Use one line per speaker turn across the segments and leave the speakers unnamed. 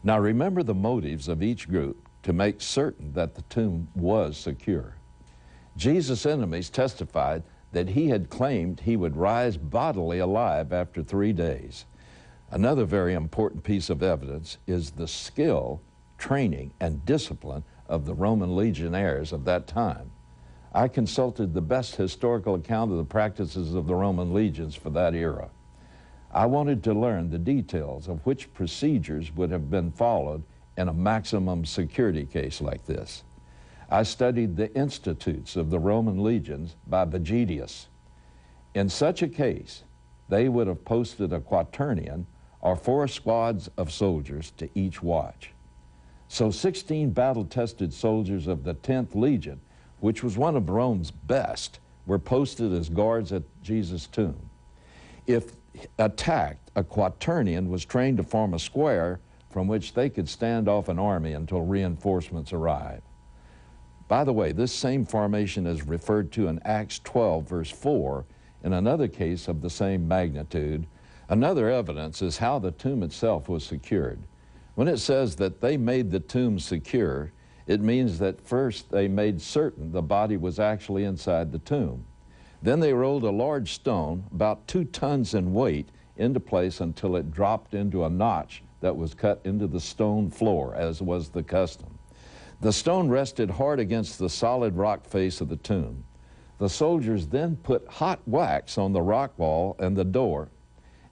Now remember the motives of each group to make certain that the tomb was secure. Jesus' enemies testified that he had claimed he would rise bodily alive after 3 days. Another very important piece of evidence is the skill, training, and discipline of the Roman legionnaires of that time. I consulted the best historical account of the practices of the Roman legions for that era. I wanted to learn the details of which procedures would have been followed in a maximum security case like this. I studied the institutes of the Roman legions by Vegetius. In such a case, they would have posted a quaternion or 4 squads of soldiers to each watch. So 16 battle-tested soldiers of the 10th Legion, which was one of Rome's best, were posted as guards at Jesus' tomb. If attacked, a quaternion was trained to form a square from which they could stand off an army until reinforcements arrived. By the way, this same formation is referred to in Acts 12, verse 4, in another case of the same magnitude. Another evidence is how the tomb itself was secured. When it says that they made the tomb secure, it means that first they made certain the body was actually inside the tomb. Then they rolled a large stone, about 2 tons in weight, into place until it dropped into a notch that was cut into the stone floor, as was the custom. The stone rested hard against the solid rock face of the tomb. The soldiers then put hot wax on the rock wall and the door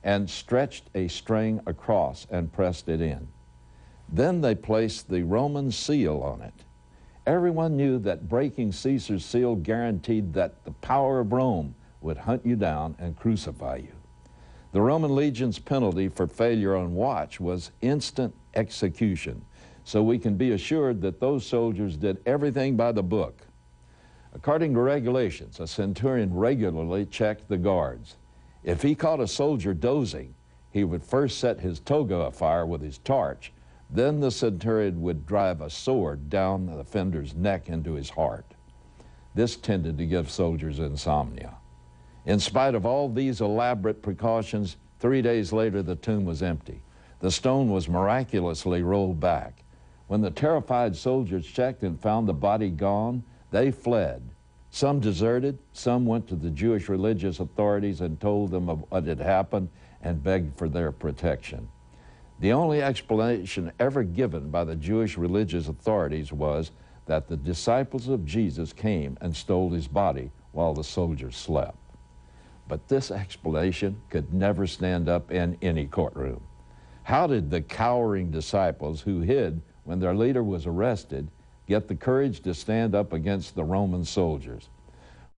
and stretched a string across and pressed it in. Then they placed the Roman seal on it. Everyone knew that breaking Caesar's seal guaranteed that the power of Rome would hunt you down and crucify you. The Roman legion's penalty for failure on watch was instant execution, so we can be assured that those soldiers did everything by the book. According to regulations, a centurion regularly checked the guards. If he caught a soldier dozing, he would first set his toga afire with his torch. Then the centurion would drive a sword down the offender's neck into his heart. This tended to give soldiers insomnia. In spite of all these elaborate precautions, 3 days later the tomb was empty. The stone was miraculously rolled back. When the terrified soldiers checked and found the body gone, they fled. Some deserted, some went to the Jewish religious authorities and told them of what had happened and begged for their protection. The only explanation ever given by the Jewish religious authorities was that the disciples of Jesus came and stole his body while the soldiers slept. But this explanation could never stand up in any courtroom. How did the cowering disciples who hid when their leader was arrested get the courage to stand up against the Roman soldiers?